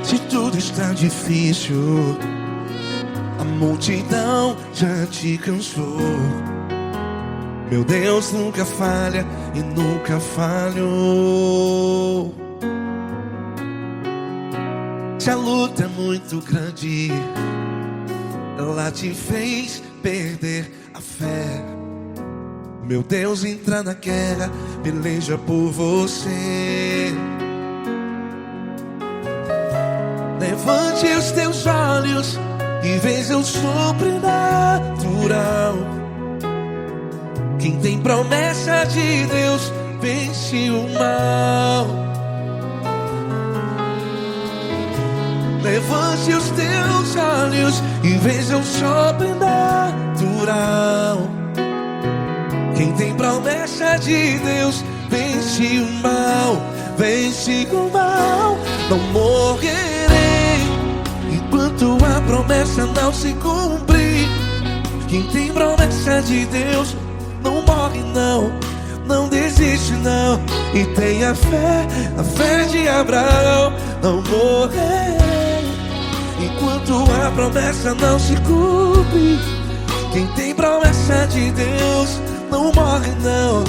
Se tudo está difícil, a multidão já te cansou. Meu Deus nunca falha e nunca falhou. Se a luta é muito grande, ela te fez perder a fé. Meu Deus entra na guerra, peleja por você. Levante os teus olhos e veja o sobrenatural. Quem tem promessa de Deus vence o mal. Levante os teus olhos e veja o sobrenatural. Quem tem promessa de Deus vence o mal. Vence o mal. Não morrerei enquanto a promessa não se cumprir. Quem tem promessa de Deus não morre não, não desiste não. E tenha fé, a fé de Abraão. Não morrerei enquanto a promessa não se cumpre. Quem tem promessa de Deus não morre não,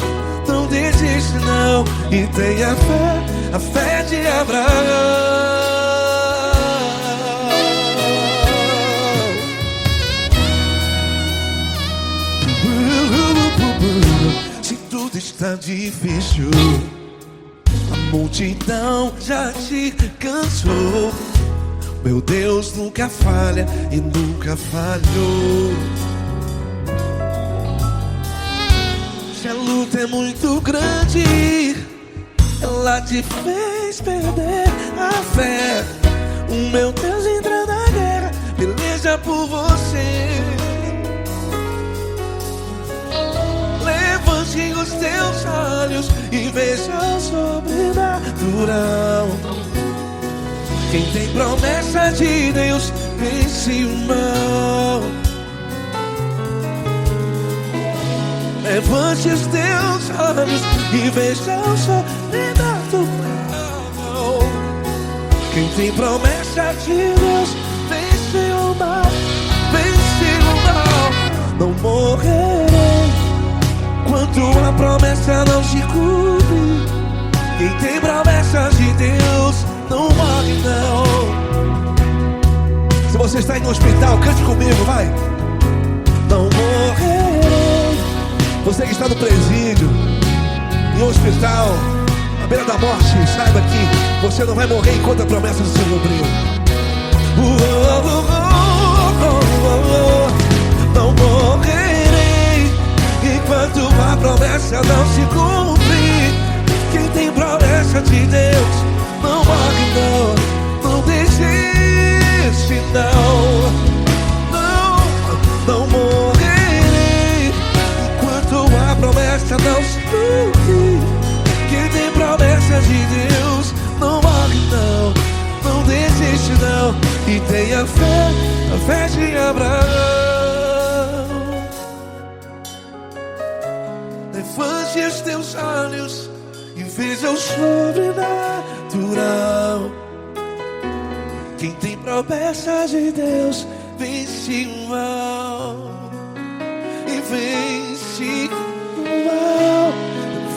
não desiste não. E tenha fé, a fé de Abraão. Se tudo está difícil, a multidão já te cansou. Meu Deus nunca falha e nunca falhou. Se a luta é muito grande, ela te fez perder a fé. O meu Deus entra na guerra, peleja por você. Levante os teus olhos e veja o sobrenatural. Quem tem promessa de Deus vence o mal. Levante os teus olhos e veja o sobrenatural. Quem tem promessa de Deus vence o mal. Vence o mal. Não morrerei enquanto a promessa não se cumpre. Quem tem promessa de Deus não morre não. Se você está aí no hospital, cante comigo, vai. Não morrerei. Você que está no presídio, em um hospital, à beira da morte, saiba que você não vai morrer enquanto a promessa não se cumpriu. Não morrerei enquanto a promessa não se cumprir. Quem tem promessa de Deus não morre não, não desiste não. Não morrerei enquanto a promessa não se cumprir. Quem tem promessa de Deus não morre não, não desiste não. E tenha fé, a fé de Abraão. Levante os teus olhos e veja o sobrenatural. Quem tem promessa de Deus vence o mal. E vence o mal.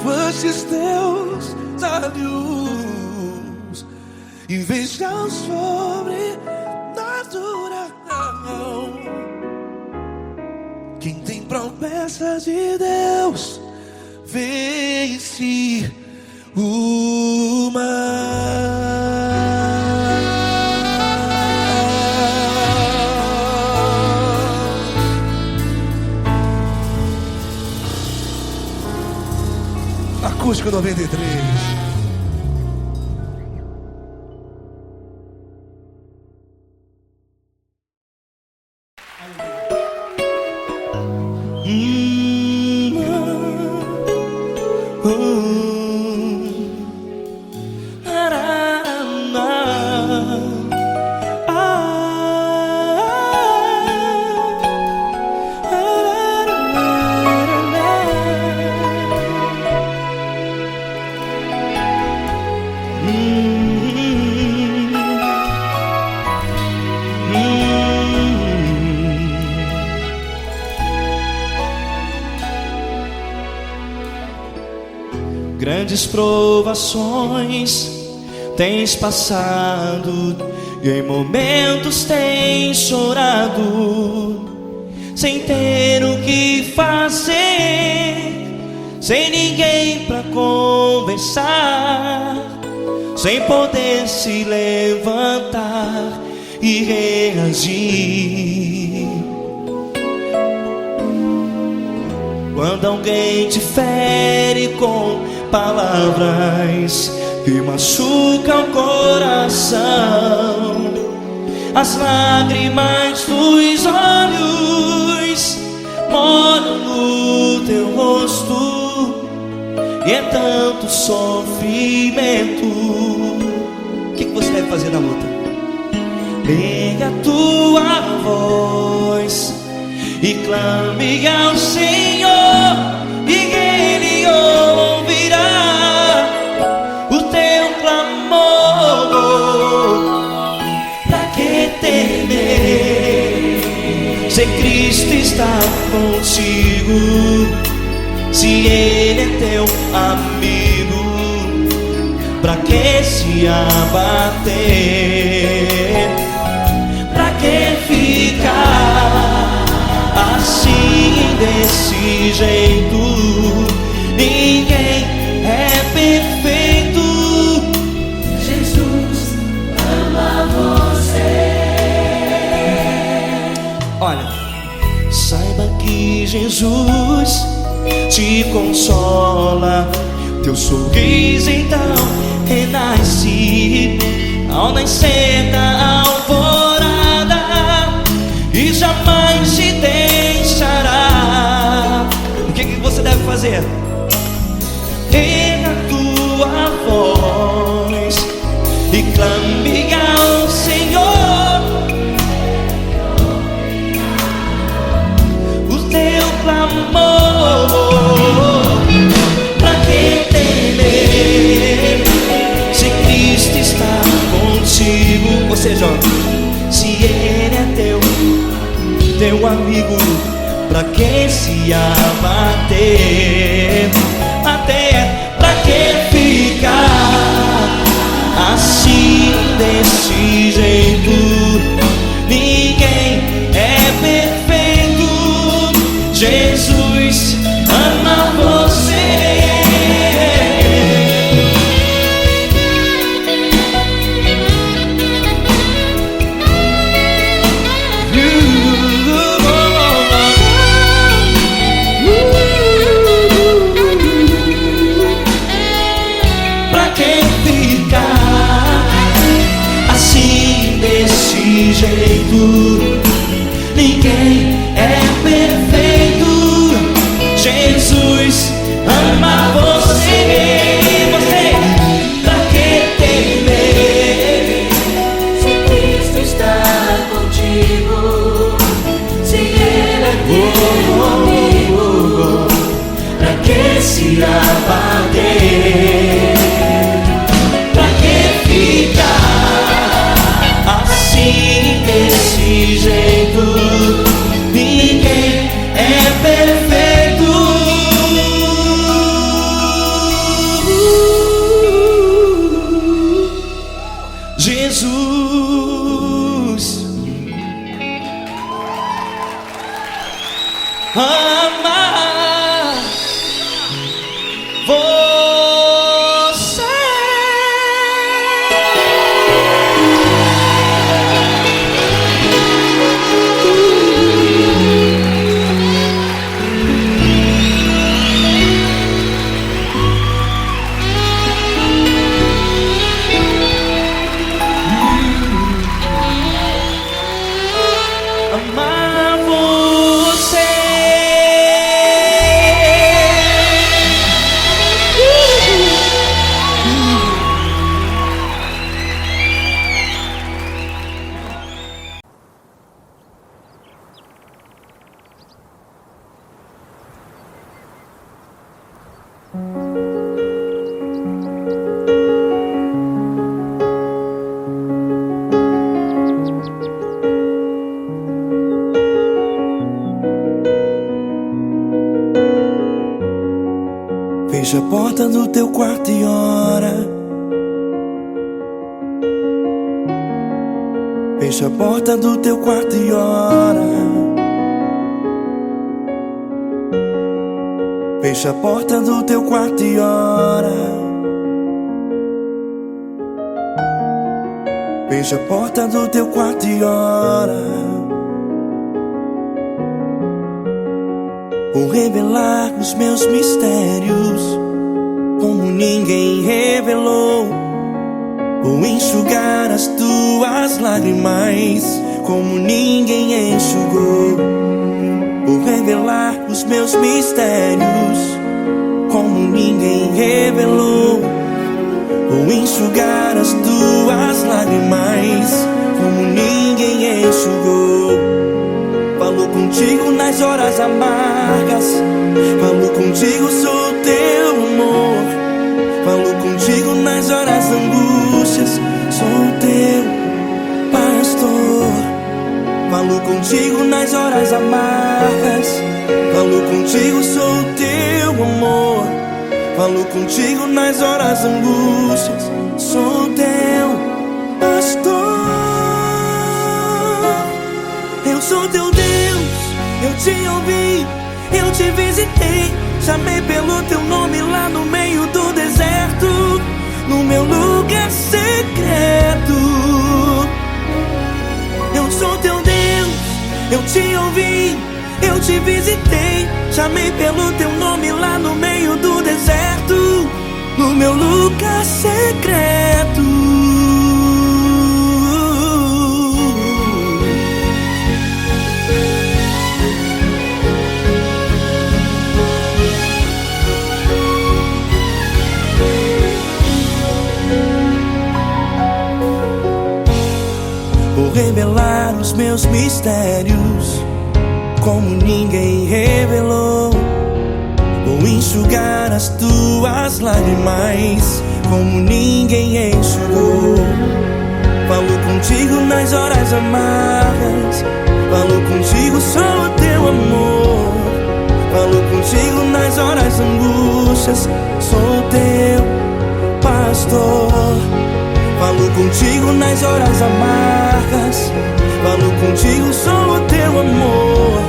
Levante os teus olhos e veja o sobrenatural. Quem tem promessa de Deus vence o mal. Acústico 93. grandes provações tens passado, e em momentos tens chorado, sem ter o que fazer, sem ninguém pra conversar, sem poder se levantar e reagir. Quando alguém te fere com palavras que machucam o coração, as lágrimas dos olhos moram no teu rosto, e é tanto sofrimento. O que você deve fazer na luta? Pega a tua voz e clame ao Senhor, e Ele ouvirá o teu clamor. Pra que temer, se Cristo está contigo, se Ele é teu amigo? Pra que se abater? Pra que ficar assim, desse jeito? Ninguém é perfeito. Jesus ama você. Olha, saiba que Jesus te consola, teu sorriso então renasce ao nascer da alvorada, e jamais te deixará. O que você deve fazer? Erga a tua voz e clame ao Senhor, o teu clamor. Pra que temer, se Cristo está contigo? Ou seja, se Ele é teu amigo, pra que se abater? Até pra que ficar assim, desse jeito? Ninguém é perfeito. Jesus ama você. Ninguém é perfeito. Jesus ama você. Você, pra que temer, se Cristo está contigo, se Ele é teu amigo? Pra que se abater? Pra que ficar assim, desse jeito? Ninguém é perfeito. Jesus ama você. Amar você. Fecha a porta do teu quarto e ora. Fecha a porta do teu quarto e ora. Fecha a porta do teu quarto e ora. Fecha a porta do teu quarto e ora. Vou revelar os meus mistérios como ninguém revelou. Vou enxugar as tuas lágrimas como ninguém enxugou. Vou revelar os meus mistérios como ninguém revelou. Vou enxugar as tuas lágrimas como ninguém enxugou. Falo contigo nas horas amargas, falo contigo, sou teu amor. Falo contigo nas horas angústias, sou teu pastor. Falo contigo nas horas amargas, falo contigo, sou teu amor. Falo contigo nas horas angústias, sou teu pastor. Eu sou teu Deus, eu te ouvi, eu te visitei. Chamei pelo teu nome lá no meio do deserto, no meu lugar secreto. Eu sou teu Deus, eu te ouvi, eu te visitei. Chamei pelo teu nome lá no meio do deserto, no meu lugar secreto. Vou revelar os meus mistérios como ninguém revelou. Vou enxugar as tuas lágrimas como ninguém enxugou. Falo contigo nas horas amargas, falo contigo, sou teu amor. Falo contigo nas horas angústias, sou teu pastor. Falo contigo nas horas amargas, falo contigo, sou o teu amor.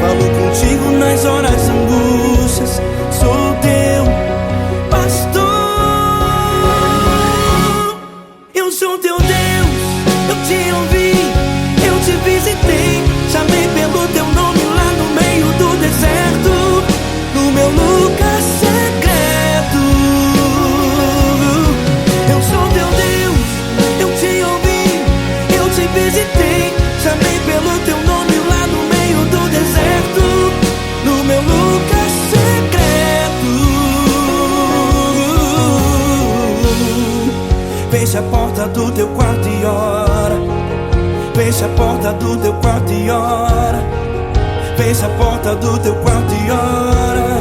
Falo contigo nas horas angústias, sou teu pastor. Eu sou teu Deus, eu te ouvi, eu te visitei. Chamei pelo teu nome lá no meio do deserto, no meu lugar secreto. Eu sou teu Deus, eu te ouvi, eu te visitei. Chamei pelo teu nome lá no meio do deserto, no meu lugar secreto. Fecha a porta do teu quarto e ora. Fecha a porta do teu quarto e ora. Fecha a porta do teu quarto e ora.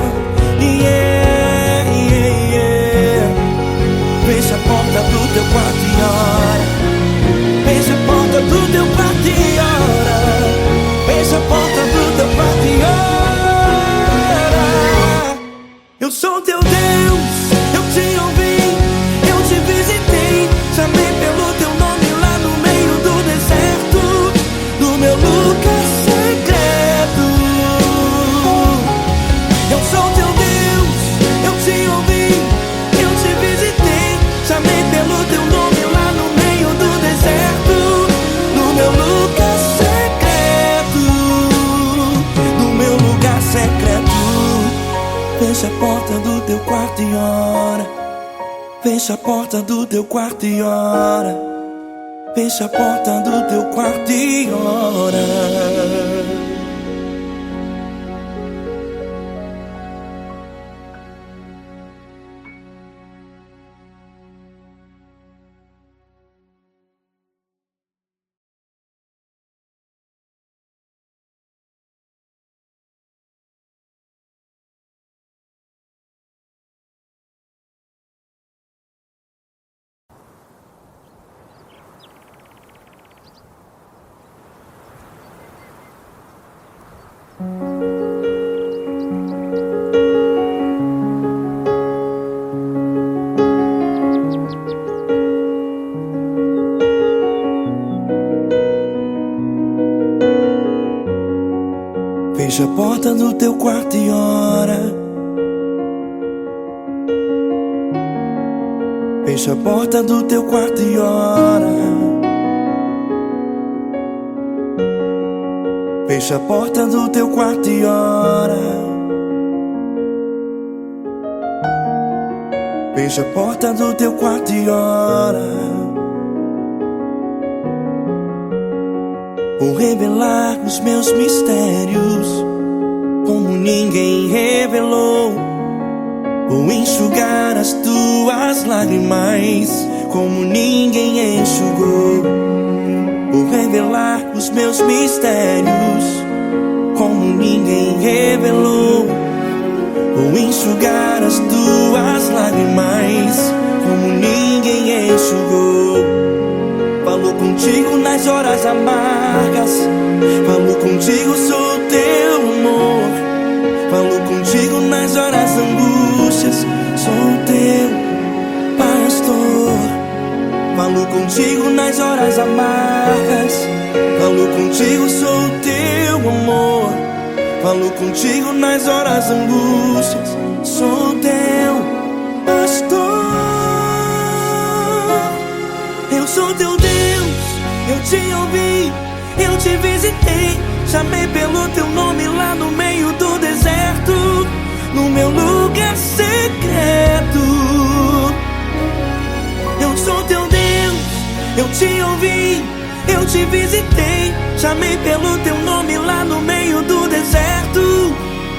Yeah, yeah, yeah. Fecha a porta do teu quarto e ora. Fecha a porta do teu quarto e ora. Fecha a porta do teu quarto e ora. Eu sou teu Deus, eu te ouvi, eu te visitei. Chamei pelo teu nome lá no meio do deserto, no meu lugar secreto. Eu sou teu Deus, eu te ouvi, eu te visitei. Chamei pelo teu nome lá no meio do deserto, no meu lugar secreto, no meu lugar secreto. Fecha a porta do teu quarto e ora. Fecha a porta do teu quarto e ora. Fecha a porta do teu quarto e ora. Fecha a porta do teu quarto e ora. Fecha a porta do teu quarto e ora. Fecha a porta do teu quarto e ora. Fecha a porta do teu quarto e ora. Vou revelar os meus mistérios como ninguém revelou. Vou enxugar as tuas lágrimas como ninguém enxugou. Vou revelar os meus mistérios como ninguém revelou. Vou enxugar as tuas lágrimas como ninguém enxugou. Falo contigo nas horas amargas, falo contigo, sou teu amor. Falo contigo nas horas angústias, sou teu pastor. Falo contigo nas horas amargas, falo contigo, sou teu amor. Falo contigo nas horas angústias, sou teu pastor. Eu sou teu Deus, eu te ouvi, eu te visitei. Chamei pelo teu nome lá no meio do deserto, no meu lugar secreto. Eu sou teu Deus, eu te ouvi, eu te visitei. Chamei pelo teu nome lá no meio do deserto,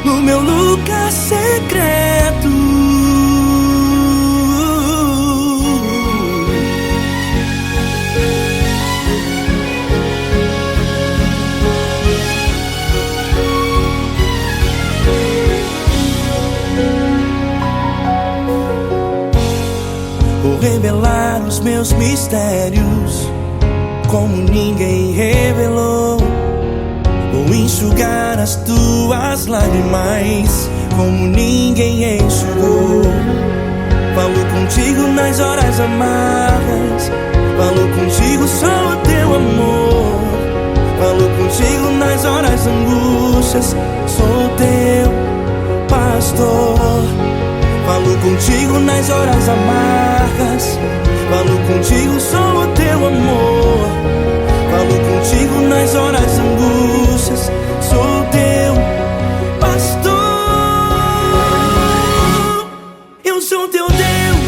no meu lugar secreto. Vou revelar os meus mistérios como ninguém revelou. Vou enxugar as tuas lágrimas como ninguém enxugou. Falo contigo nas horas amargas, falo contigo, sou teu amor. Falo contigo nas horas angústias, sou teu pastor. Falo contigo nas horas amargas, falo contigo, sou o teu amor. Falo contigo nas horas angústias, sou teu pastor. Eu sou teu Deus,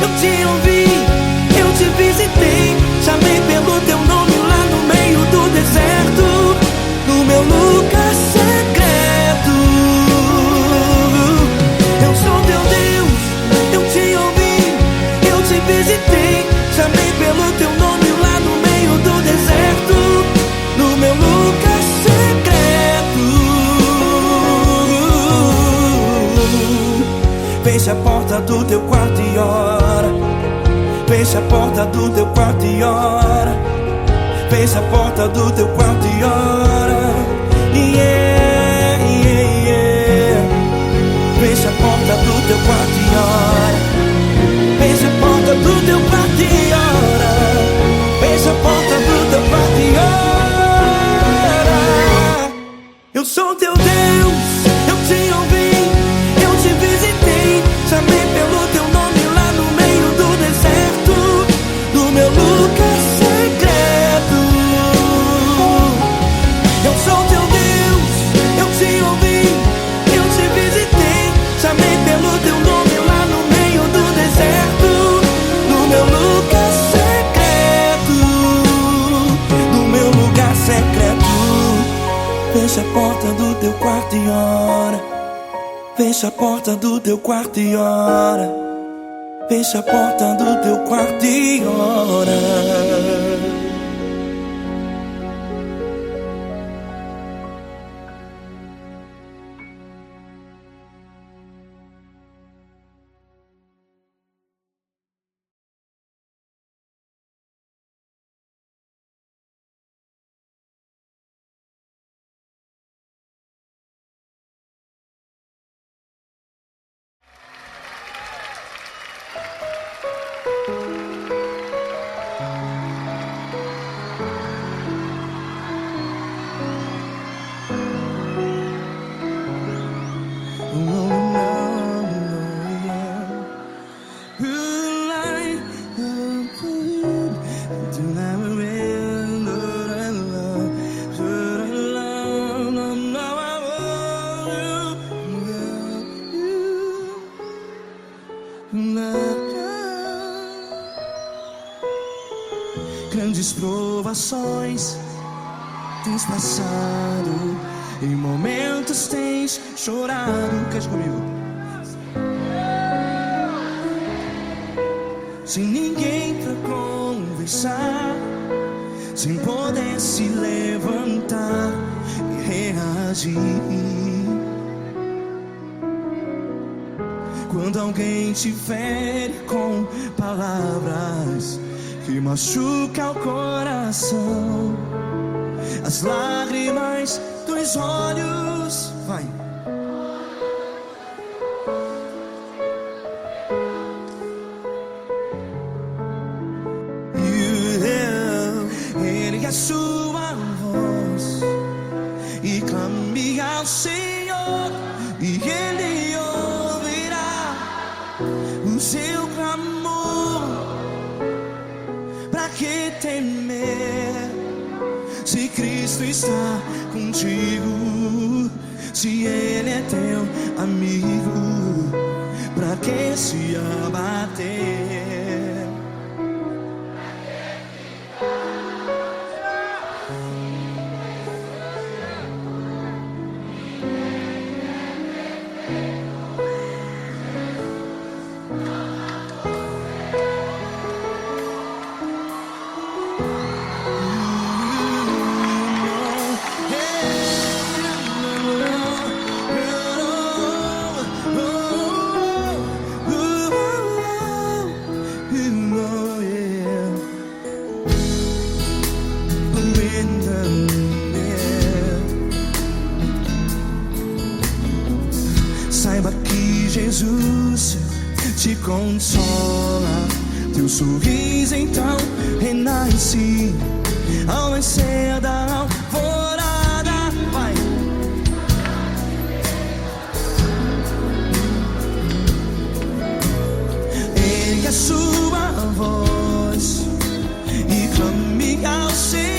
eu te ouvi, eu te visitei. Chamei pelo teu nome lá no meio do deserto, no meu lugar secreto. Eu sou teu Deus, eu te ouvi, eu te visitei. Chamei pelo teu nome lá no meio do deserto, no meu lugar secreto. Fecha a porta do teu quarto e ora. Fecha a porta do teu quarto e ora. Fecha a porta do teu quarto e ora. Yeah, yeah, yeah. Fecha a porta do teu quarto e ora. Fecha a porta do teu quarto e ora. Fecha a porta do teu quarto e ora. Eu sou teu Deus, eu te ouvi, eu te visitei. Chamei pelo teu nome lá no meio do deserto, no meu lugar secreto. Eu sou teu Deus, eu te ouvi, eu te visitei. Chamei pelo teu nome lá no meio do deserto, no meu lugar secreto, no meu lugar secreto. Fecha a porta do teu quarto e ora. Fecha a porta do teu quarto e ora. Fecha a porta do teu quarto e ora. grandes provações tens passado, em momentos tens chorado. Cante comigo. Sem ninguém pra conversar, sem poder se levantar e reagir. Quando alguém te fere com palavras que machucam o coração, as lágrimas dos olhos, vai. Ergue a sua voz e clame ao Senhor, e Ele ouvirá o seu clamor. Pra que temer, se Cristo está contigo? Se Ele é teu amigo, pra que se abater? Saiba que Jesus te consola, teu sorriso então renasce ao nascer da alvorada. Vai. Ergue a sua voz e clame ao Senhor.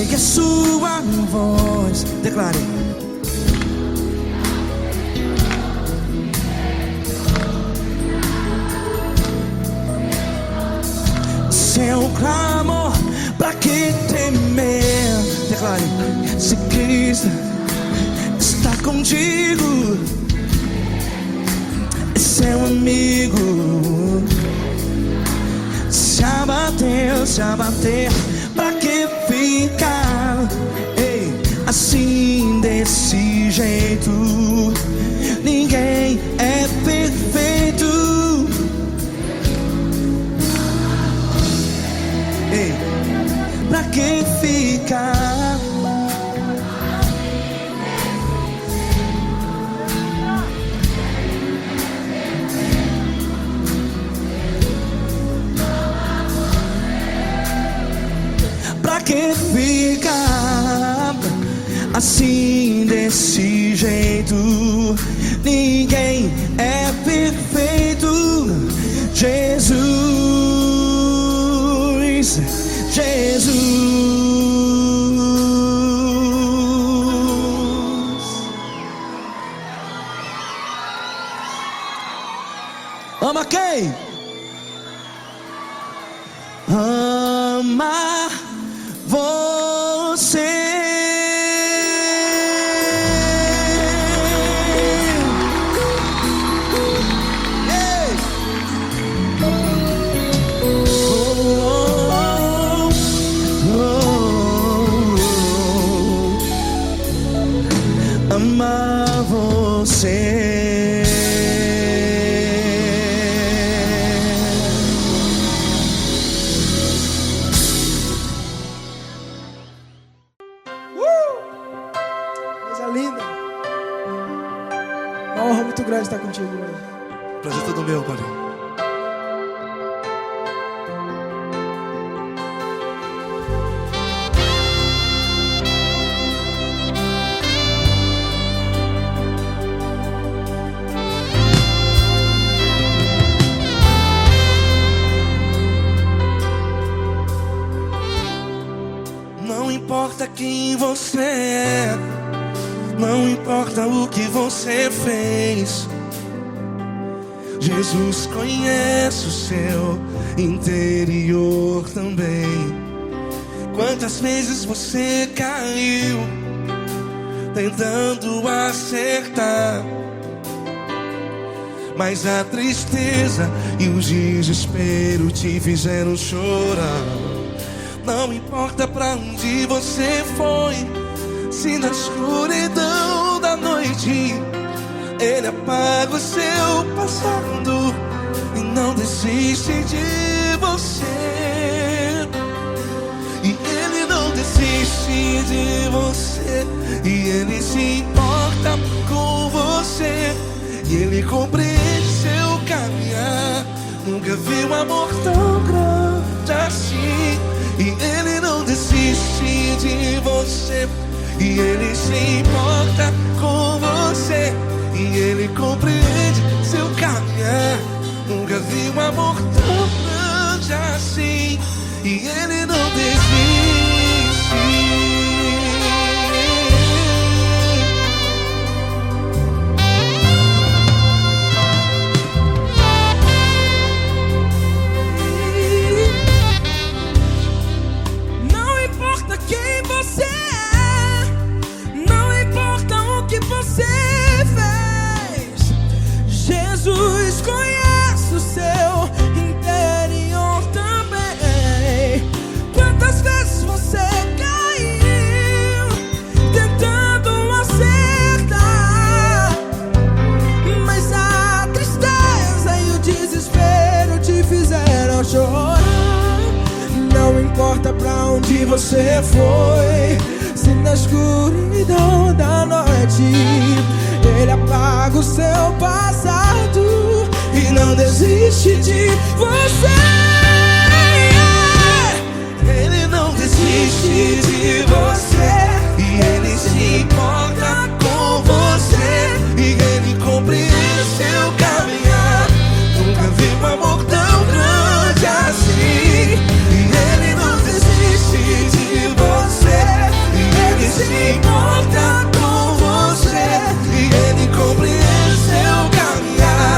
A sua voz, declare. Seu clamor, pra que temer? Declare. Se Cristo está contigo, é seu amigo. Se abater, pra que ficar assim desse jeito? Ninguém é perfeito. Pra que ficar? Que fica assim desse jeito? jeito. Ninguém é perfeito. Jesus, Jesus. Ama quem? Ama você. Ei! Amar você. Coisa linda. Uma honra muito grande estar contigo hoje. Prazer todo meu, Paulinho. Não importa quem você é, não importa o que você fez, Jesus conhece o seu interior também. Quantas vezes você caiu tentando acertar, mas a tristeza e o desespero te fizeram chorar. Não importa pra onde você foi, se na escuridão da noite Ele apaga o seu passado e não desiste de você. E Ele não desiste de você, e Ele se importa com você, e Ele compreende seu caminhar. Nunca vi um amor tão grande assim. E Ele não desiste de você, e Ele se importa com você, e Ele compreende seu caminhar. Nunca vi um amor tão grande assim. E Ele não desiste. Jesus conhece o seu interior também. Quantas vezes você caiu tentando acertar, mas a tristeza e o desespero te fizeram chorar. Não importa pra onde você foi, se na escuridão da noite Ele apaga o seu passado e não desiste de você. Ele não desiste de você, e Ele se importa com você, e Ele compreende seu caminhar. Nunca vi um amor tão grande assim. E Ele não desiste de você, e Ele se importa com você, e Ele compreende seu caminhar.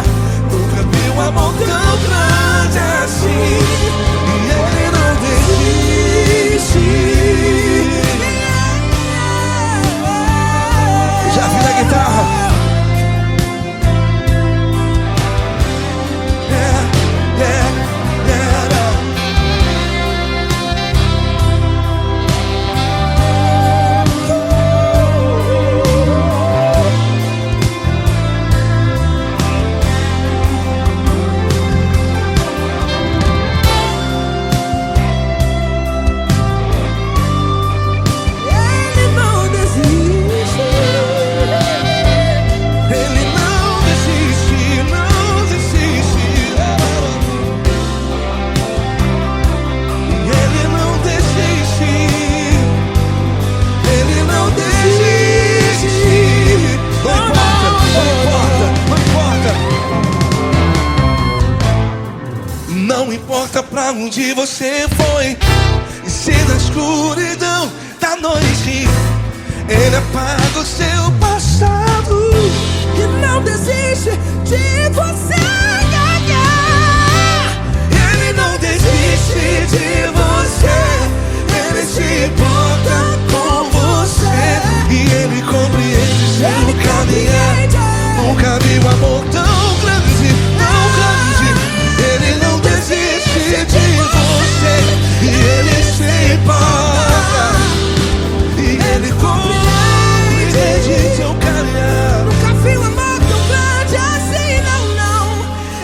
Nunca vi um amor tão grande assim. E Ele não desiste. importa pra onde você foi, e se na escuridão da noite Ele apaga o seu passado E não desiste de você. Ele não desiste de você, Ele se importa com você, e Ele compreende seu caminhar. Nunca vi um amor tão grande, tão grande. Ele não desiste de você, e Ele se importa, e Ele compreende seu caminhar. Nunca vi um amor tão grande assim, não, não.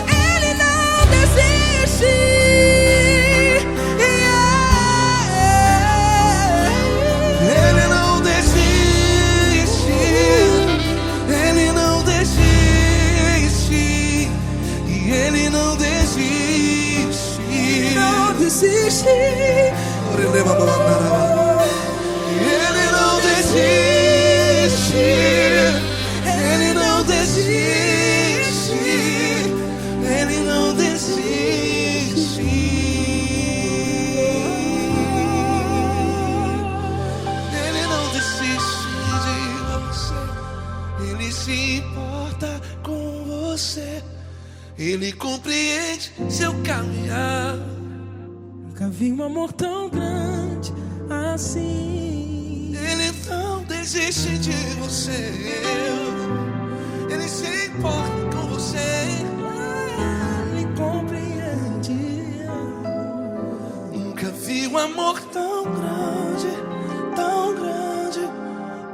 Ele não desiste. Ele não desiste, Ele não desiste, e Ele não desiste. Não desiste. Ele não desiste, Ele não desiste, Ele não desiste. Ele não desiste de você, Ele se importa com você, Ele compreende seu caminhar. Nunca vi um amor tão grande assim. Ele não desiste de você, Ele se importa com você, Ele compreende. Nunca vi um amor tão grande, tão grande.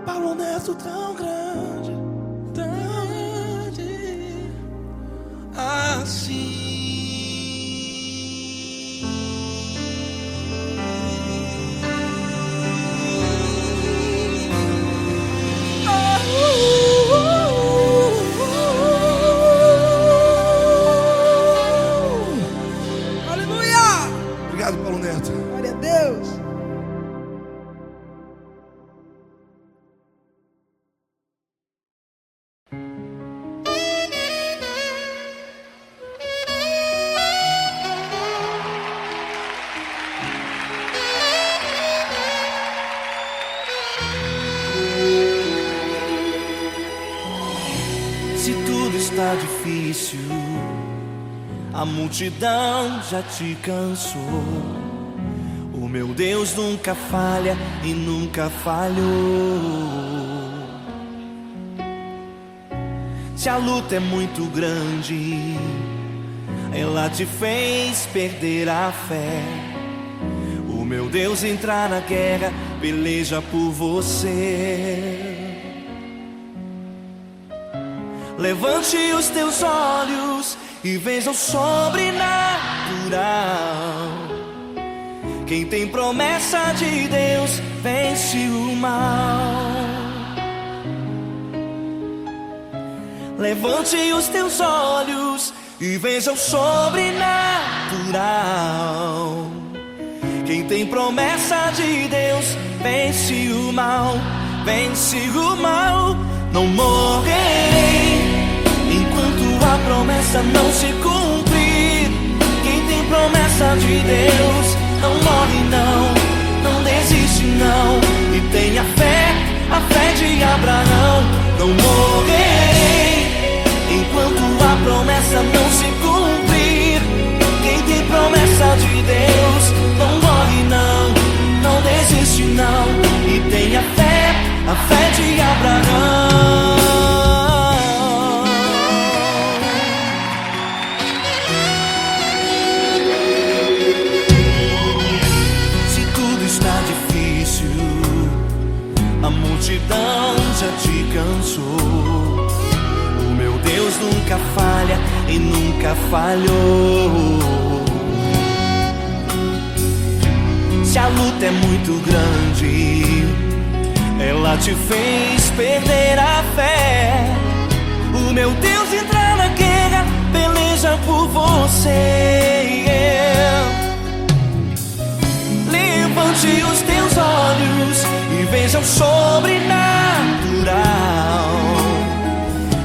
Paulo Neto tão grande, Tão grande. assim. Aleluia! Obrigado, Paulo Neto. Glória a Deus. Se tudo está difícil, a multidão já te cansou. O meu Deus nunca falha e nunca falhou. Se a luta é muito grande, ela te fez perder a fé. O meu Deus entrar na guerra, peleja por você. Levante os teus olhos e veja o sobrenatural. Quem tem promessa de Deus vence o mal. Levante os teus olhos e veja o sobrenatural. Quem tem promessa de Deus vence o mal, vence o mal. Não morrerei enquanto a promessa não se cumprir. Quem tem promessa de Deus não morre não, não desiste não. E tenha fé, a fé de Abraão. Não morrerei enquanto a promessa não se cumprir. Quem tem promessa de Deus não morre não, não desiste não. E tenha fé, a fé de Abraão. A multidão já te cansou. O meu Deus nunca falha e nunca falhou. Se a luta é muito grande, ela te fez perder a fé. O meu Deus entrar na guerra, peleja por você. Levante os teus olhos e veja o sobrenatural.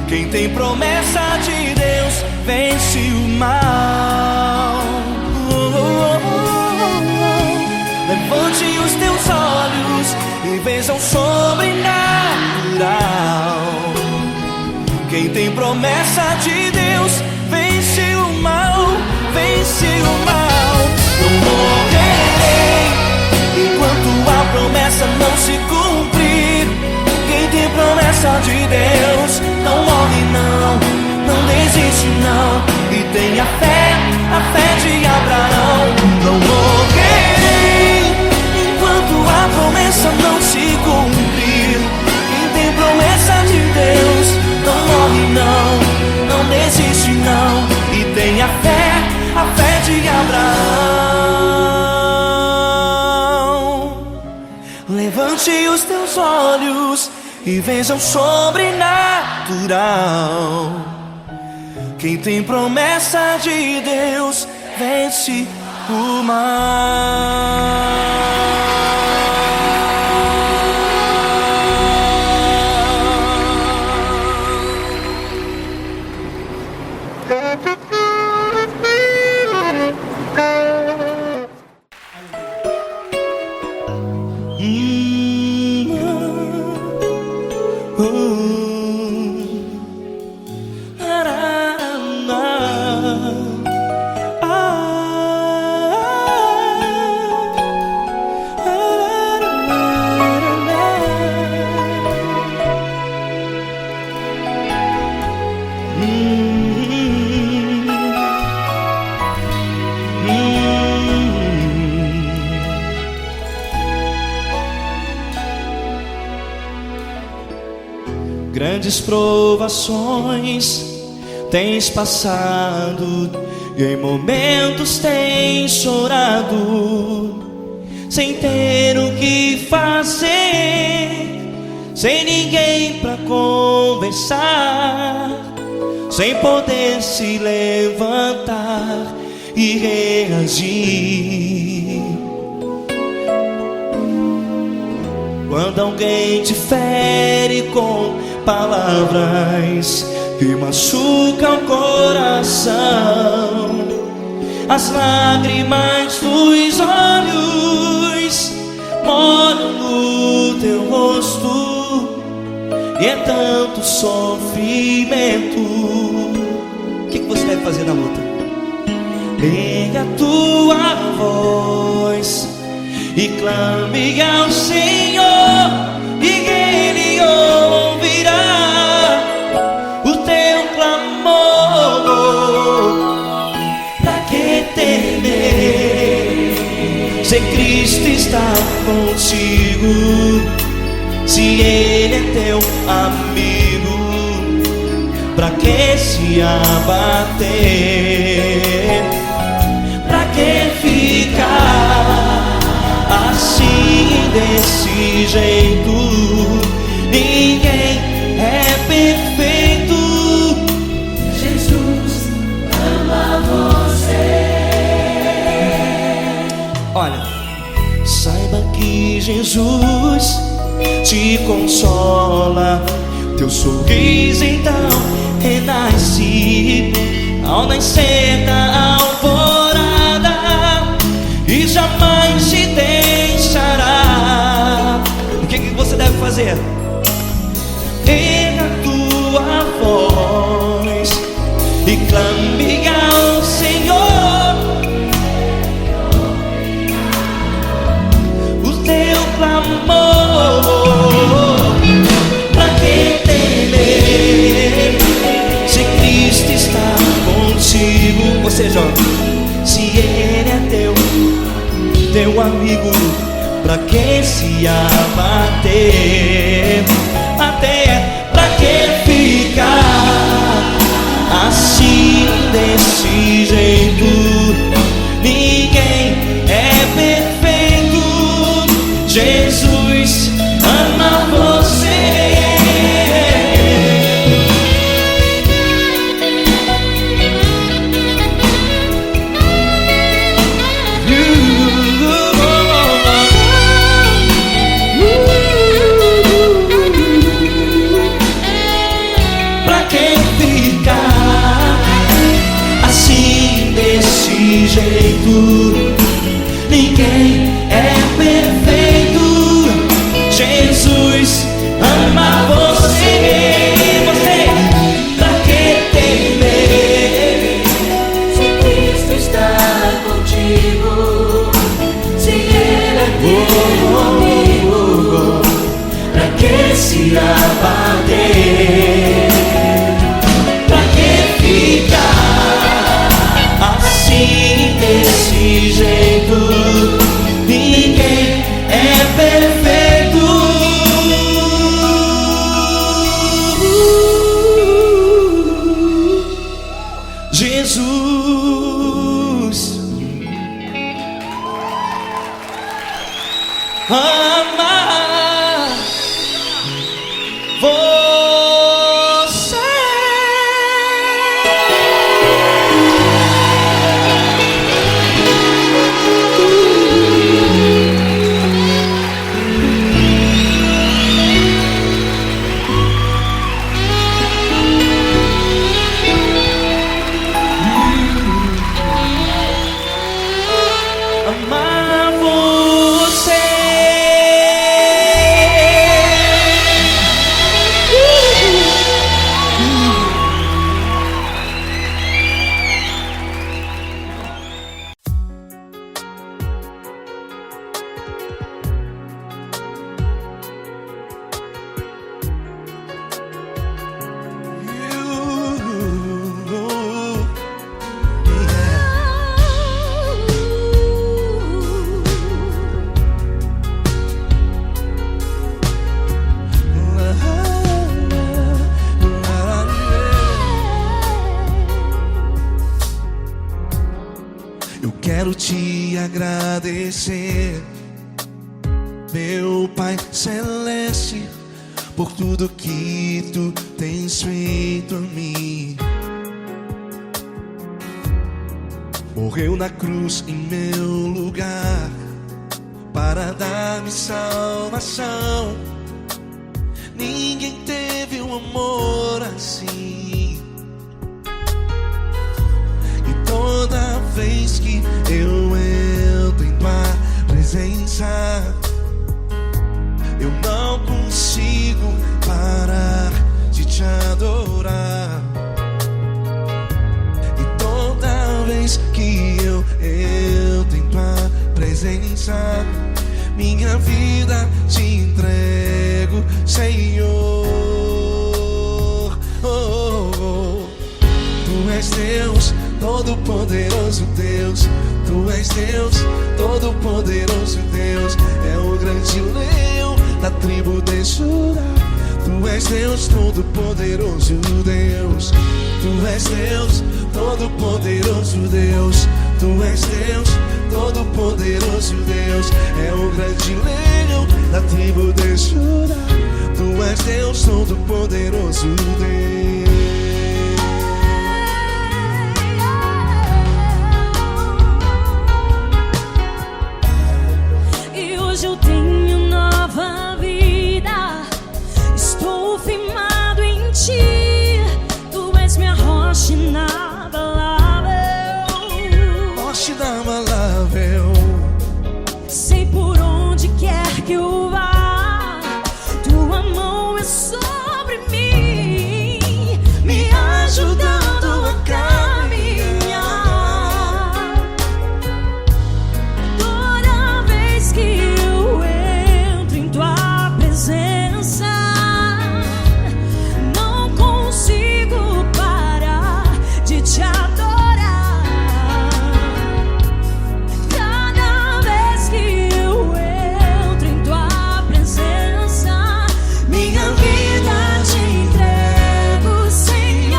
Quem tem promessa de Deus vence o mal. bênção sobrenatural. Quem tem promessa de Deus vence o mal, vence o mal. Não morrerei enquanto a promessa não se cumprir. Quem tem promessa de Deus não morre não, não desiste não. E tem a fé de Abraão. Não morrerei enquanto a promessa não se cumprir. Quem tem promessa de Deus não morre não, não desiste não. E tem a fé de Abraão. Levante os teus olhos e veja o sobrenatural. Quem tem promessa de Deus vence o mal. Grandes provações tens passado e em momentos tens chorado, sem ter o que fazer, sem ninguém pra conversar, sem poder se levantar e reagir. Quando alguém te fere com palavras que machucam o coração, as lágrimas dos olhos molham no teu rosto, e é tanto sofrimento. O que você deve fazer na luta? Pega a tua voz e clame ao Senhor, e Ele ouvirá o teu clamor. Pra que temer, se Cristo está contigo, se Ele é teu amigo? Pra que se abater? Pra que ficar assim, desse jeito? Ninguém é perfeito. Jesus ama você. Olha, saiba que Jesus te consola. Teu sorriso então renasce ao nascer da alvorada, e jamais te deixará. O que você deve fazer? Erga a tua voz e clame ao Senhor, o teu clamor. Pra que temer, se Cristo está contigo? Ou seja, se Ele é teu amigo, pra que se abater? Até pra que ficar assim, desse jeito? Ninguém é perfeito. Jesus ama você. Jeito, ninguém é perfeito. quero te agradecer, meu Pai Celeste, por tudo que tu tens feito a mim. Morreu na cruz em meu lugar para dar-me salvação. Ninguém teve um amor assim. E toda vez que eu entro em tua presença, eu não consigo parar de te adorar. E toda vez que eu entro em tua presença, minha vida te entrego, Senhor. Oh, oh, oh. Tu és Deus, Todo-Poderoso Deus. Tu és Deus, Todo-Poderoso Deus. É o grande leão da tribo de Judá. Tu és Deus, Todo-Poderoso Deus. Tu és Deus, Todo-Poderoso Deus. Tu és Deus, Todo-Poderoso Deus. É o grande leão da tribo de Judá. Tu és Deus, Todo-Poderoso Deus. E hoje eu tenho nova vida, estou firmado em ti. Tu és minha rocha inabalável, Rocha inabalável. sei por onde quer que eu vá, tua mão é sobre mim, me ajudando a caminhar. Toda vez que eu entro em tua presença, não consigo parar de te adorar. Cada vez que eu entro em tua presença, minha vida te entrego, Senhor.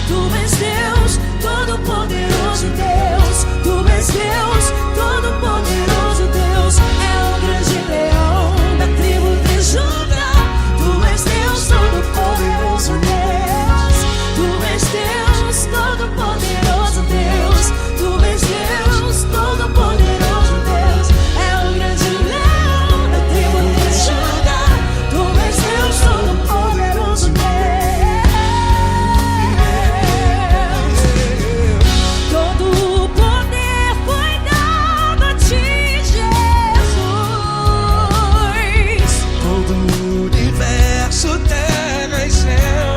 Tu és Deus, Todo-Poderoso Deus. Tu és Deus, Todo-Poderoso Deus. É o grande leão da tribo de Judá. Tu és Deus, Todo-Poderoso Deus. Tu és Deus, Todo-Poderoso Deus. Tu és Deus, Todo-Poderoso Deus. É o grande leão da tribo de Judá. Tu és Deus, Todo-Poderoso Deus. Todo o poder foi dado a ti, Jesus. Todo o universo, terra e céu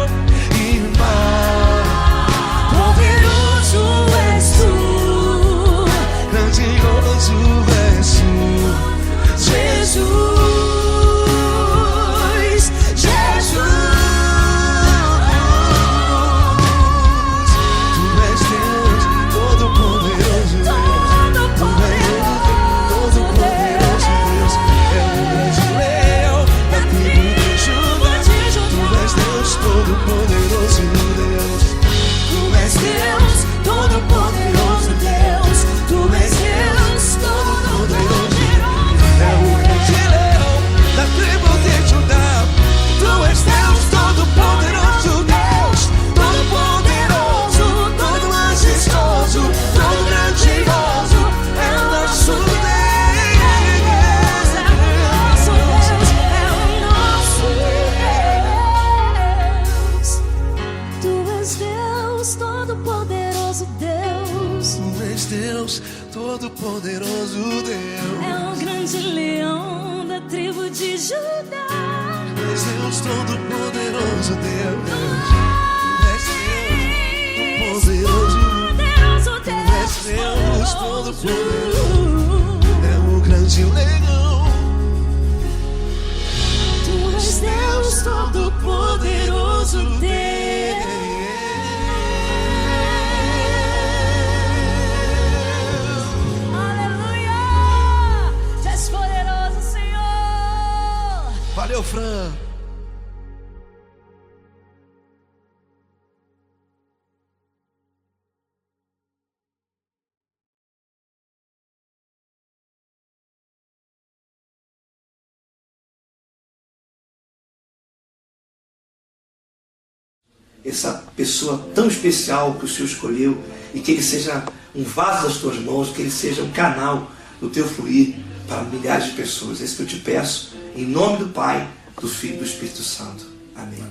e mar. Poderoso és tu, Grandioso és tu, Jesus, Jesus. Tu és Deus, Todo-Poderoso Deus. Tu és Todo-Poderoso Deus. É o grande leão da tribo de Judá. Tu és Deus, Todo-Poderoso Deus. Tu és Deus, Todo-Poderoso Deus. Tu és Deus, Todo-Poderoso. É o grande leão da tribo de Judá. Tu és Deus, Todo-Poderoso Deus. Todo-Poderoso, todo majestoso, todo grandioso. É o nosso Deus, é o nosso Deus. Tu és Deus, Todo-Poderoso Deus. Tu és Deus, Todo-Poderoso Deus. É o grande leão da tribo de Judá. Tu és Deus, Todo-Poderoso Deus. Tu és Deus, Todo-Poderoso. Poderoso Tu és Deus, Deus. Todo-Poderoso. É o grande leão. Tu és Deus, Todo-Poderoso Deus. Aleluia! Tu és poderoso, Senhor. Valeu, Fran. essa pessoa tão especial que o Senhor escolheu, e que ele seja um vaso das tuas mãos, que ele seja um canal do teu fluir para milhares de pessoas. É isso que eu te peço, em nome do Pai, do Filho e do Espírito Santo. Amém.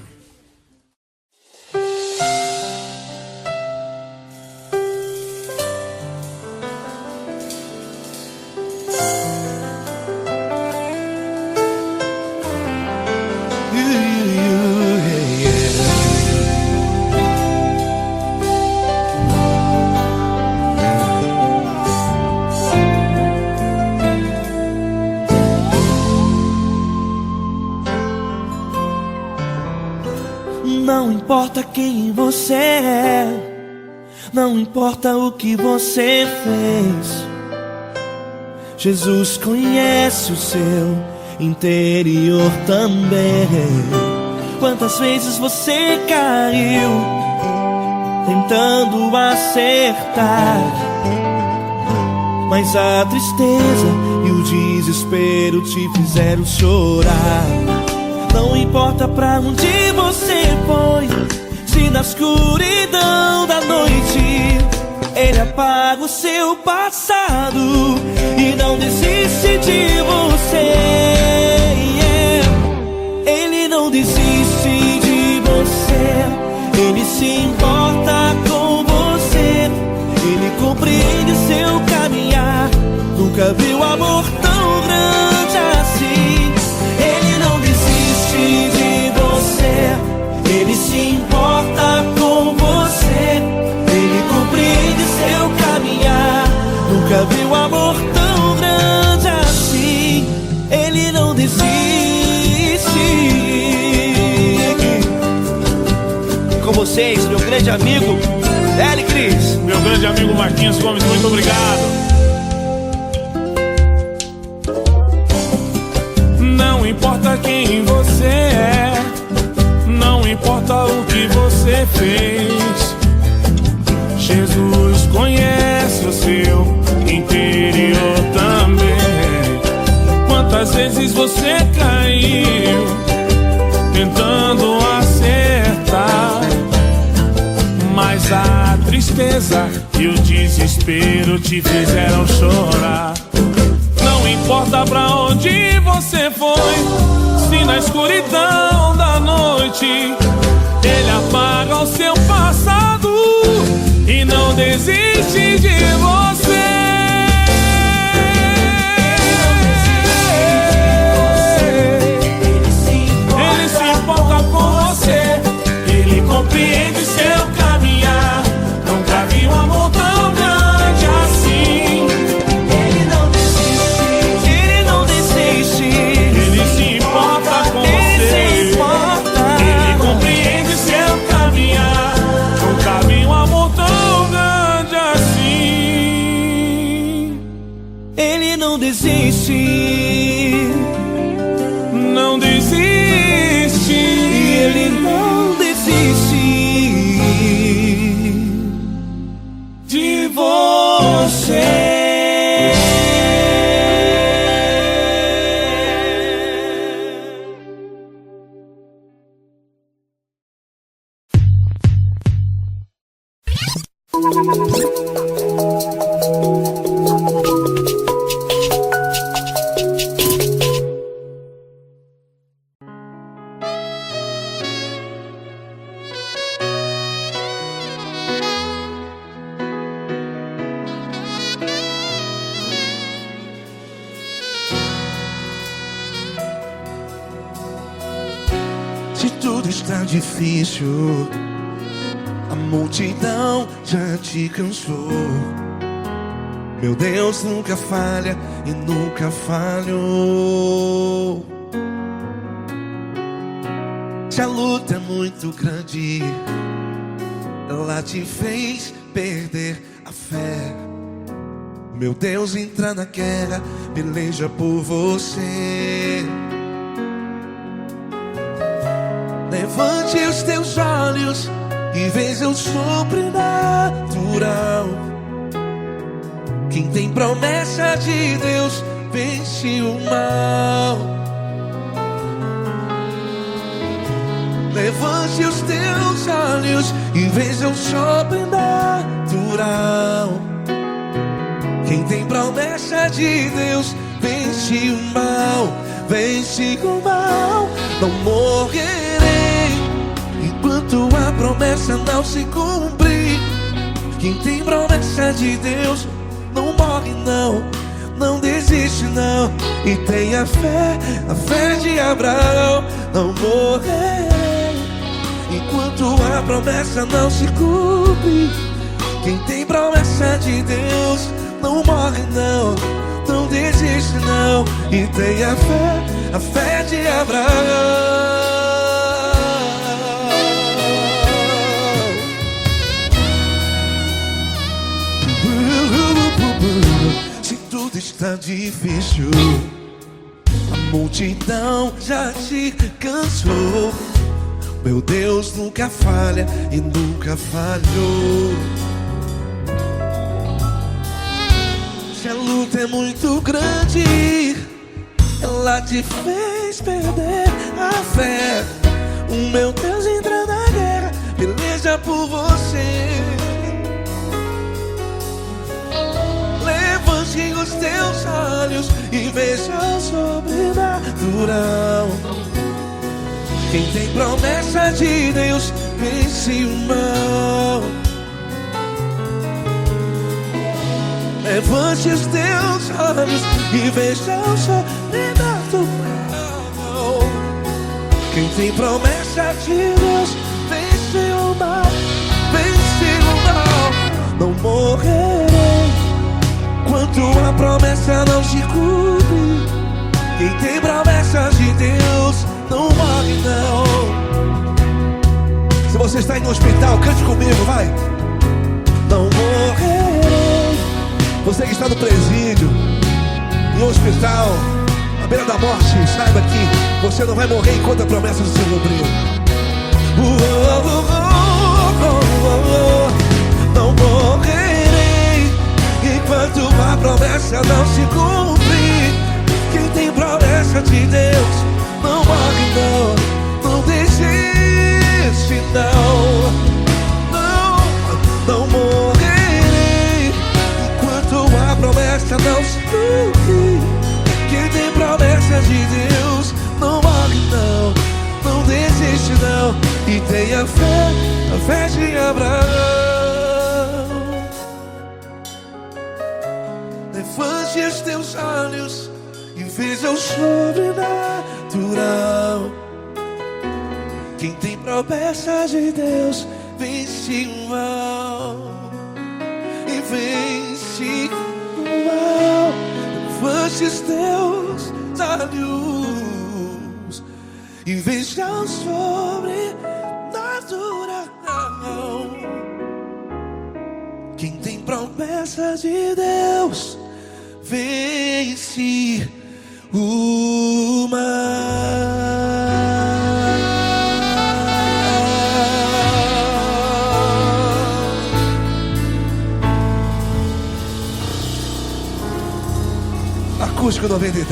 Não importa quem você é, não importa o que você fez, Jesus conhece o seu interior também. Quantas vezes você caiu tentando acertar, mas a tristeza e o desespero te fizeram chorar. Não importa pra onde você foi, se na escuridão da noite Ele apaga o seu passado e não desiste de você. Ele não desiste de você, Ele se importa com você, Ele compreende seu caminhar. Nunca viu amor tão grande assim. Ele não desiste de você, Ele se importa com você, Ele compreende seu caminhar. Nunca viu amor tão grande assim. Ele não desiste. Com vocês, meu grande amigo L. Cris. Meu grande amigo Marquinhos Gomes, muito obrigado. Não importa quem você é, não importa o que você fez, Jesus conhece o seu interior também. Quantas vezes você caiu tentando acertar, mas a tristeza e o desespero te fizeram chorar. Não importa pra onde você foi, se na escuridão da noite Ele apaga o seu passado e não desiste de você. Ele se importa com você, Ele compreende seu caminhar. Nunca vi um amor tão grande assim. Ele não desiste, Ele não desiste. Ele se importa com você, Ele compreende seu caminhar. Nunca vi um amor tão grande assim. Ele não desiste, Não desiste. Ele não desiste De você. Se tudo está difícil, a multidão já te cansou. Meu Deus nunca falha e nunca falhou. Se a luta é muito grande, ela te fez perder a fé. Meu Deus entra na guerra, peleja por você. Levante os teus olhos e veja o sobrenatural. Quem tem promessa de Deus vence o mal. Levante Levante os teus olhos e veja o sobrenatural. Quem tem promessa de Deus vence o mal, vence o mal. Não morrerei enquanto a promessa não se cumprir. Quem tem promessa de Deus não morre não, não desiste não. E tenha fé, a fé de Abraão. Não morrerei enquanto a promessa não se cumpre. Quem tem promessa de Deus não morre não, não desiste não. E tenha fé, a fé de Abraão. Se tudo está difícil, a multidão já te cansou. Meu Deus nunca falha e nunca falhou. Se a luta é muito grande, ela te fez perder a fé. O meu Deus entra na guerra, peleja por você. Levante os teus olhos e veja o sobrenatural. Quem tem promessa de Deus vence o mal. Levante os teus olhos e veja o sobrenatural. Quem tem promessa de Deus vence o mal, vence o mal. Não morrerei enquanto a promessa não se cumpre. Quem tem promessa de Deus não morre não. Se você está em um hospital, cante comigo, vai. Não morrerei. Você que está no presídio, em um hospital, à beira da morte, saiba que você não vai morrer enquanto a promessa não se cumprir. Não morrerei enquanto a promessa não se cumprir. Quem tem promessa de Deus não morre não, não desiste não. Não morrerei enquanto a promessa não se cumprir. Quem tem promessa de Deus não morre não, não desiste não. E tenha fé, a fé de Abraão. Levante os teus olhos e veja o sobrenatural. Quem tem promessa de Deus vence o mal, e vence o mal. Levante os teus olhos e veja o sobrenatural. Quem tem promessa de Deus vence o mal. Acústico 93.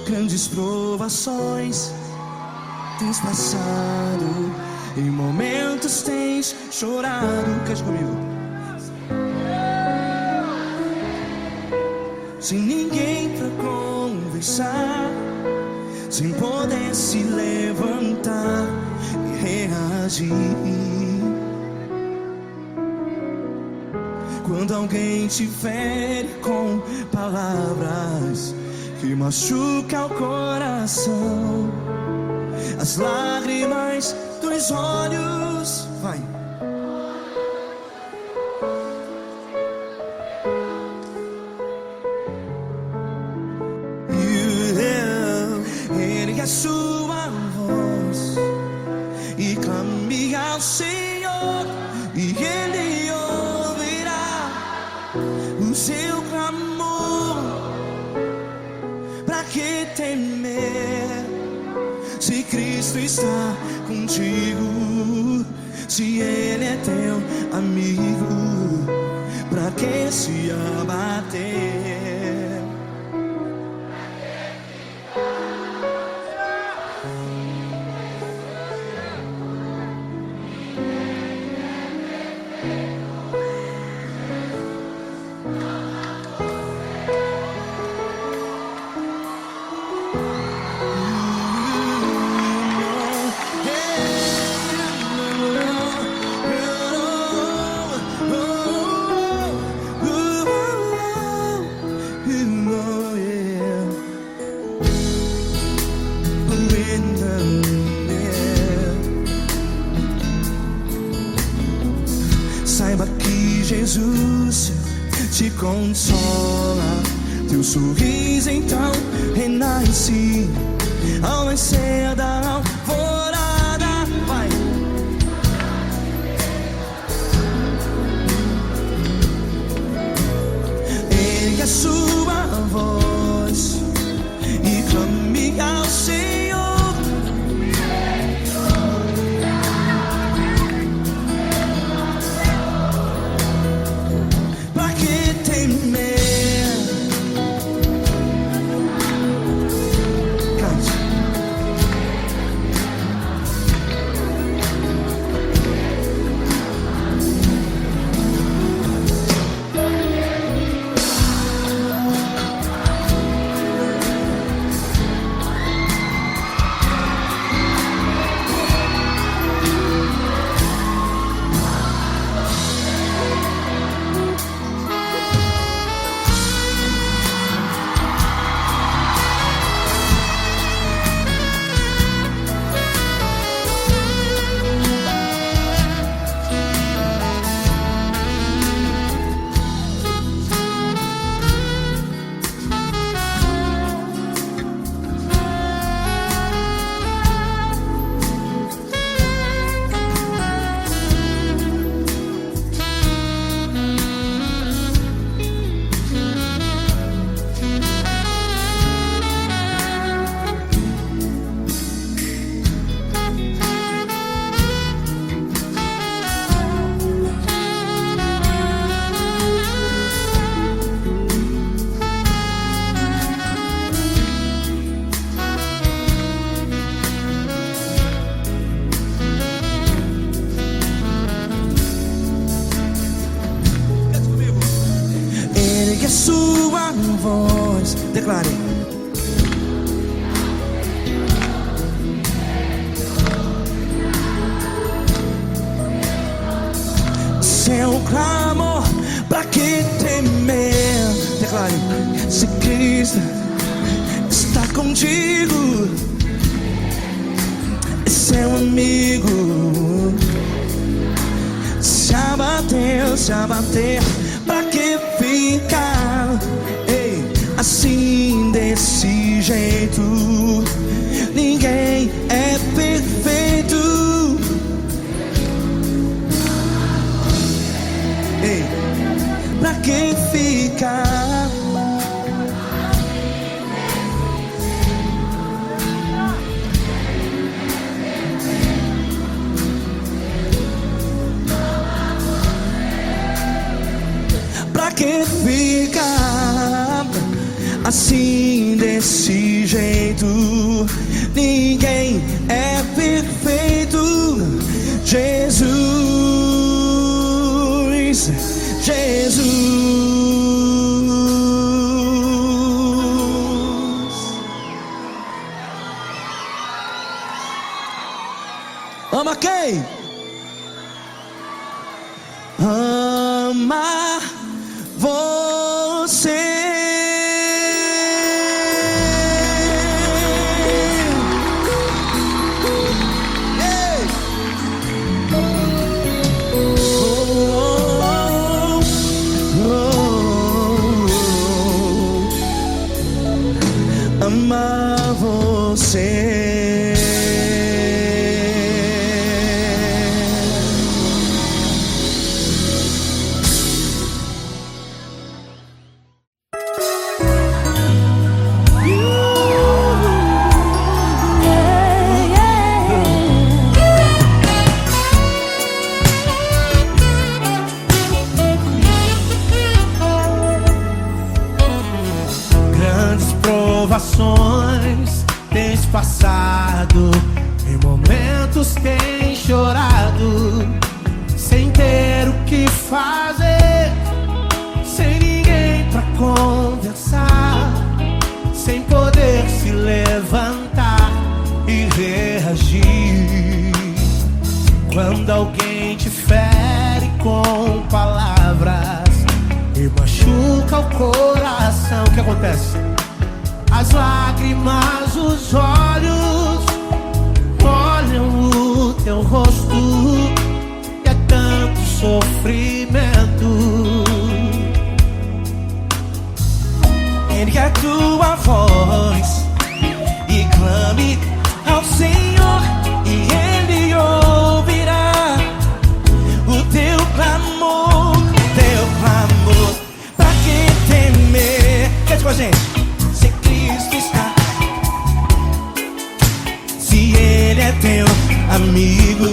Grandes provações tens passado, em momentos tens chorado. Cante comigo. Sem ninguém pra conversar, sem poder se levantar e reagir. Quando alguém te fere com palavras que machuca o coração, as lágrimas dos olhos, vai, clame ao Senhor e Ele ouvirá o seu clamor. Pra que temer se Cristo está contigo? Se Ele é teu amigo, pra que se abater? Saiba que Jesus te consola, teu sorriso então renasce ao nascer da alvorada. Vai. Ergue a sua voz e clame ao Senhor. Pra que temer? Cante. Ergue a sua voz, declare. Seu clamor, pra que temer? Declare. Se Cristo está contigo, é seu amigo. Se abater, pra que ficar assim desse jeito? Ninguém é perfeito. Pra que ficar? Pra que ficar assim desse jeito? Ninguém é perfeito. Jesus, Jesus. Ama quem? Ama você. Ei! Ama você. ter o que fazer, sem ninguém pra conversar, sem poder se levantar e reagir. Quando alguém te fere com palavras e machuca o coração, o que acontece? As lágrimas, os olhos molham o teu rosto, e é tanto sofrimento. Ergue a tua voz e clame ao Senhor, e Ele ouvirá o teu clamor, Pra que temer? Cante com a gente. Se Cristo está, se Ele é teu amigo,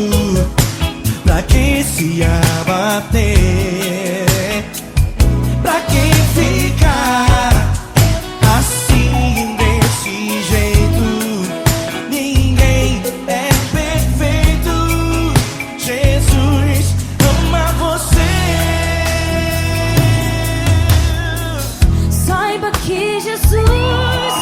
pra que se abater? Pra que ficar assim, desse jeito? Ninguém é perfeito. Jesus ama você. Saiba que Jesus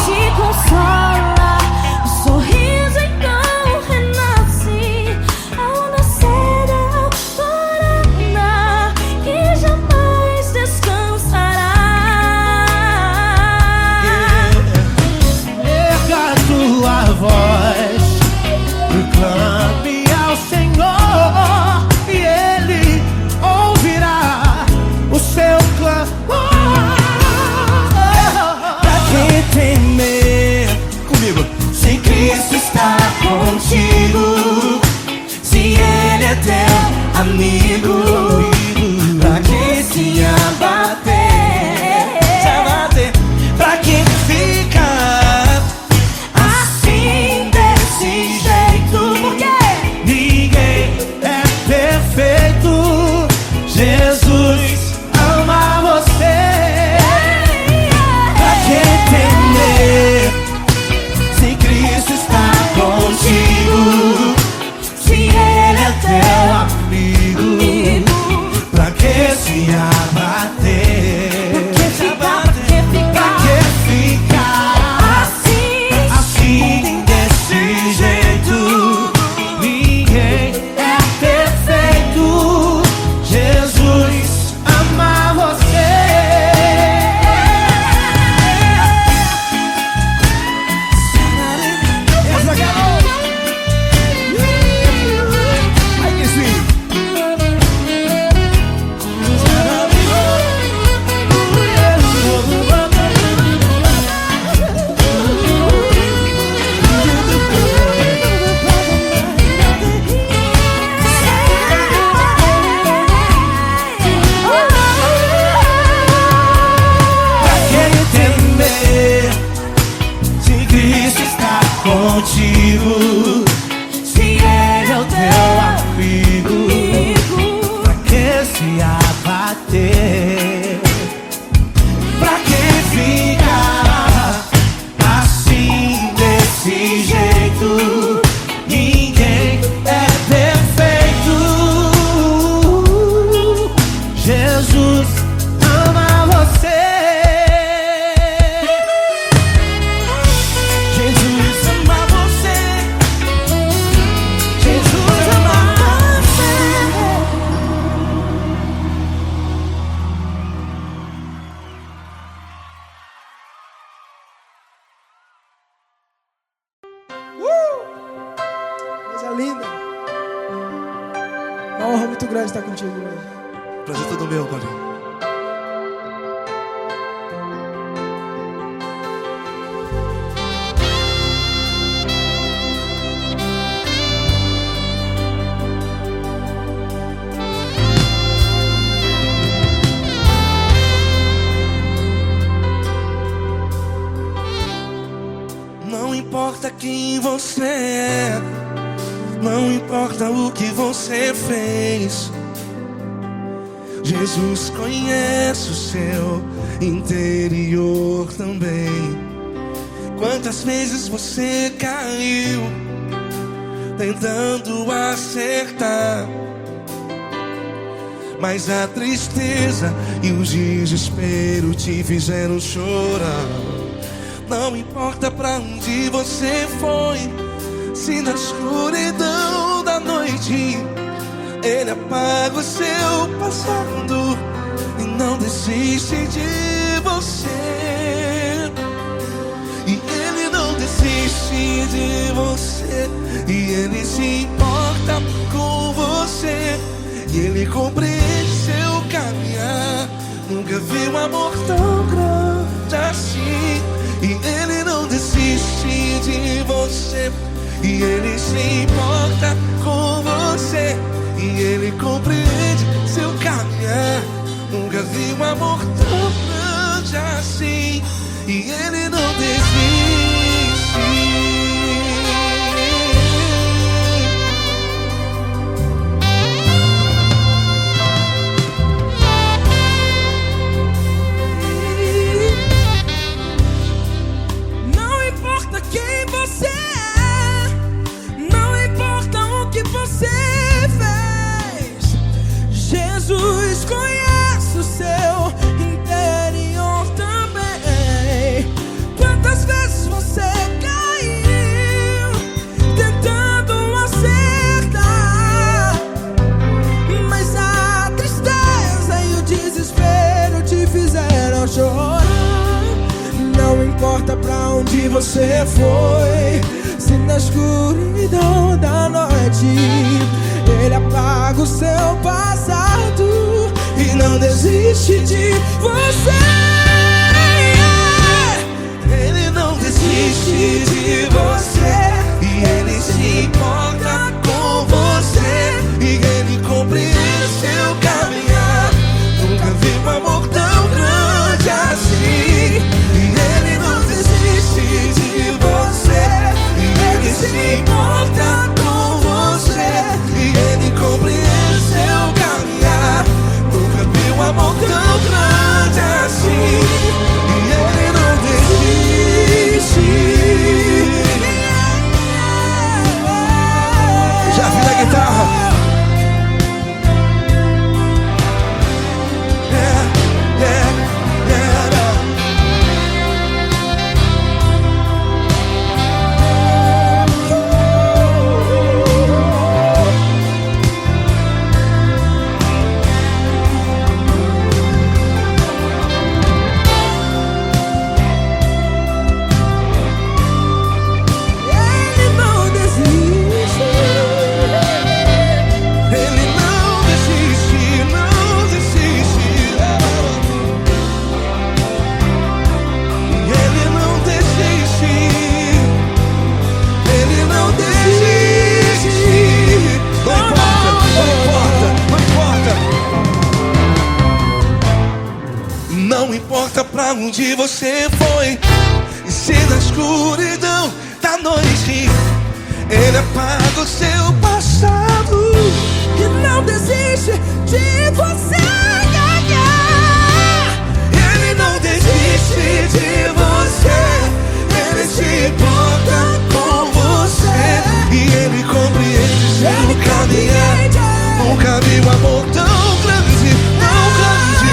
te consola. O sorriso então renasce ao nascer da alvorada, que jamais descansará. Erga a tua voz, proclame ao Senhor, e Ele ouvirá o seu clamor. Pra que temer? Comigo. Se Cristo está contigo, se Ele é teu amigo, pra que se abater? Pra que ficar assim, desse jeito? Por quê? Ninguém é perfeito. Jesus ama você. Pra que temer? Se Cristo está contigo, se Ele é teu amigo, pra que se abater? Pra que ficar assim, desse jeito? Ninguém é perfeito. Jesus ama você. Essa garota. Aí que sim. Pra que temer? Se Cristo está contigo, se Ele é o teu amigo, Pra que se abater? pra que ficar assim, desse jeito? Ninguém é perfeito. Jesus ama você. Jesus ama você. Jesus ama você. Coisa linda. Uma honra muito grande estar contigo hoje. Prazer todo meu, Paulinho. Não importa quem você é, não importa o que você fez, Jesus conhece o seu interior também. Quantas vezes você caiu tentando acertar, mas a tristeza e o desespero te fizeram chorar. Não importa pra onde você foi, se na escuridão da noite Ele apaga o seu passado e não desiste de você. E Ele não desiste de você, e Ele se importa com você, e Ele compreende seu caminhar. Nunca vi um amor tão grande assim. E Ele não desiste de você, e Ele se importa com você, e Ele compreende seu caminhar. Nunca vi um amor tão grande assim. E Ele não desiste. Não importa quem você é, não importa o que você fez, Jesus conhece o seu interior também. Quantas vezes você caiu tentando acertar, mas a tristeza e o desespero te fizeram chorar. Não importa pra onde você foi, se na escuridão da noite Ele apaga o seu passado e não desiste de você. Ele não desiste de você, e Ele se importa com você, e Ele compreende seu caminhar. Nunca vi um amor tão grande assim. E Ele não desiste de você, e Ele se importa com você, e Ele compreende seu caminhar. Nunca vi um amor tão grande assim. E Ele não desiste. Já vi na guitarra. Não importa pra onde você foi, e se na escuridão da noite Ele apaga o seu passado E não desiste de você. Ele não desiste de você, Ele se importa com você, e Ele compreende seu caminhar. Nunca vi um amor tão grande, tão grande.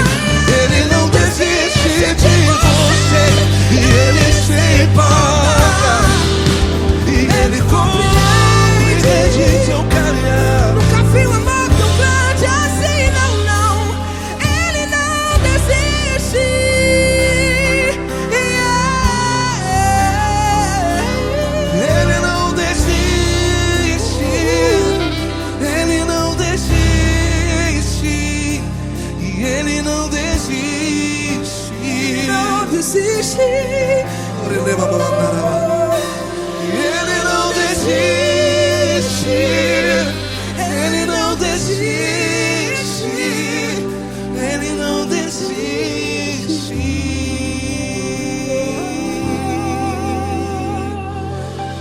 Ele não desiste de você, e Ele se importa, e Ele compreende seu caminhar. Nunca vi um amor tão grande assim, não, não. Ele não desiste. Ele não desiste, Ele não desiste, e Ele não desiste. Não desiste. Ele não desiste, Ele não desiste, Ele não desiste.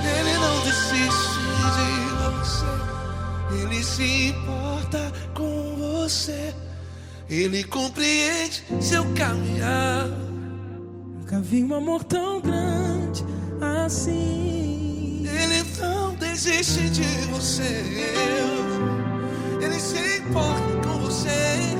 Ele não desiste de você, Ele se importa com você, Ele compreende seu caminhar. Nunca vi um amor tão grande assim. Ele não desiste de você, Ele se importa com você.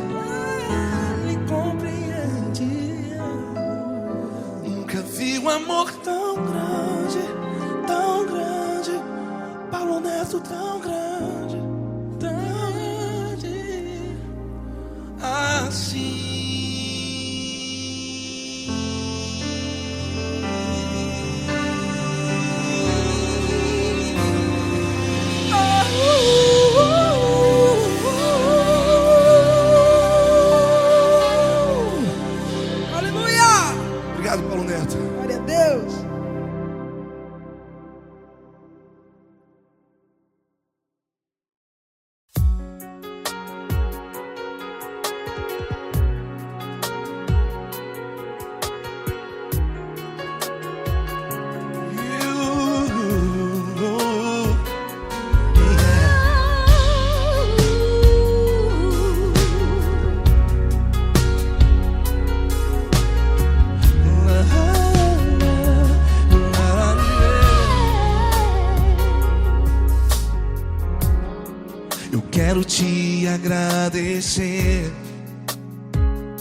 Eu quero te agradecer,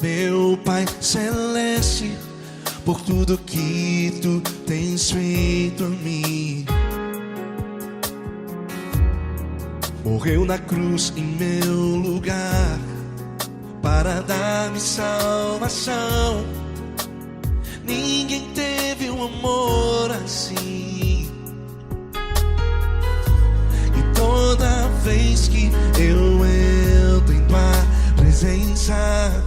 meu Pai Celeste, por tudo que tu tens feito a mim. Morreu na cruz em meu lugar para dar-me salvação. Ninguém teve um amor assim. E toda vez que eu entro em tua presença,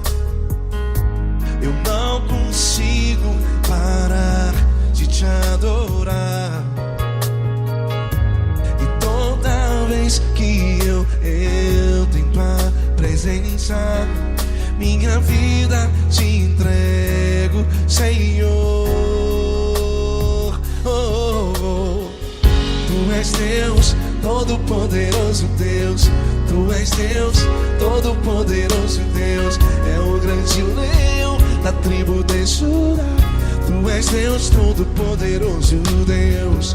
eu não consigo parar de te adorar. E toda vez que eu entro em tua presença, minha vida te entrego, Senhor. Oh, oh. Tu és Deus, todo-poderoso Deus. Tu és Deus, todo-poderoso Deus. É o grande leão da tribo de Judá. Tu és Deus, todo-poderoso Deus.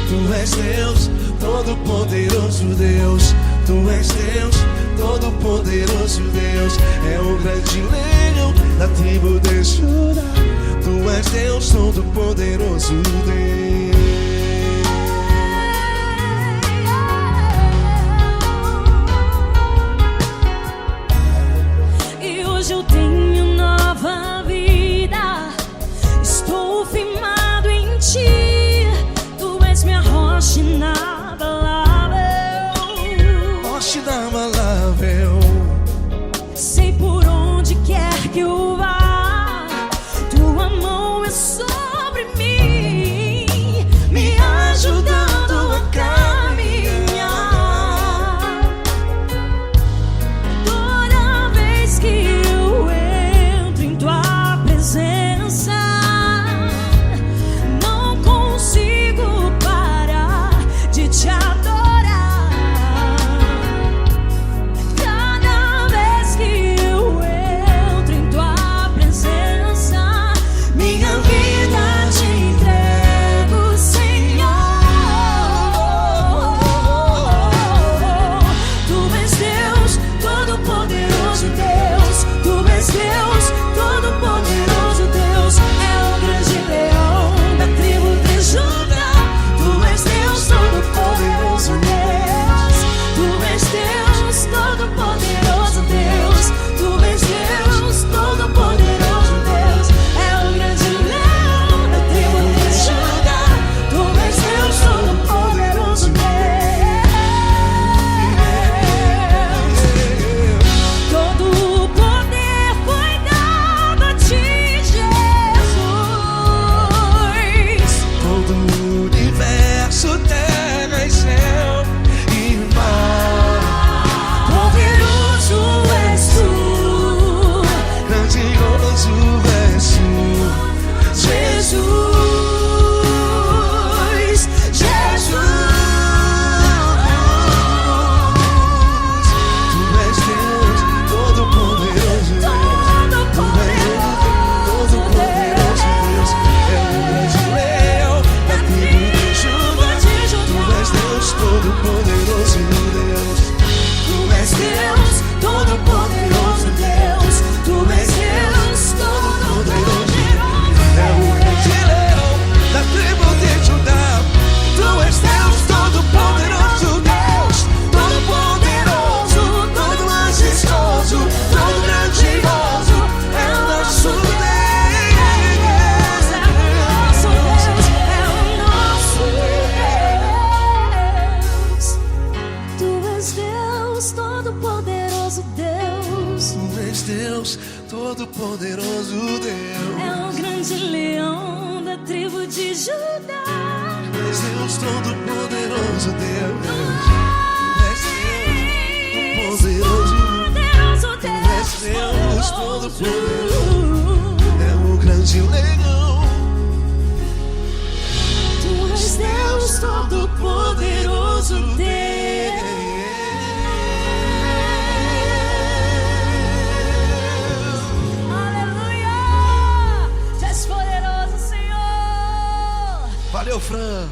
Tu és Deus, todo-poderoso Deus. Tu és Deus, todo-poderoso Deus. É o grande leão da tribo de Judá. Tu és Deus, todo-poderoso Deus. E hoje eu tenho nova vida. Estou firmado em ti. Tu és minha rocha inabalável. Rocha inabalável. Sei por onde quer que eu vá, tua mão é sobre mim, me ajudando a caminhar. Toda vez que eu entro em tua presença, não consigo parar de te adorar. Cada vez que eu entro em tua presença, minha vida te entrego, Senhor. Tu és Deus, todo-poderoso Deus. Tu és Deus, todo-poderoso Deus. É o grande leão da tribo de Judá. Tu és Deus, todo-poderoso Deus. Tu és Deus, todo-poderoso Deus. Tu és Deus, todo-poderoso Deus. É o grande leão da tribo de Judá. Tu és Deus, todo-poderoso Deus. Todo o poder foi dado a ti, Jesus. Todo o universo, terra e céu e mar. Poderoso és tu, Grandioso és tu, Jesus. Jesus. Tu és Deus, todo-poderoso Deus. Todo-poderoso Deus. É o grande leão da tribo de Judá. Tu és Deus, todo-poderoso Deus. Tu és Deus, todo-poderoso Deus. Tu és Deus, todo-poderoso. É o grande leão da tribo de Judá. Tu és Deus, todo-poderoso Deus. Todo-poderoso, todo majestoso, todo grandioso. É o nosso Deus. É o nosso Deus, é o nosso Deus. Tu és Deus, todo-poderoso Deus. Tu és Deus, todo-poderoso Deus. É o grande leão da tribo de Judá. Tu és Deus, todo-poderoso Deus. Tu és Deus, poderoso. Poderoso Tu és Deus, Deus. todo-poderoso. É o grande leão. Tu és Deus, todo-poderoso Deus. Aleluia! Tu és poderoso, Senhor. Valeu, Fran.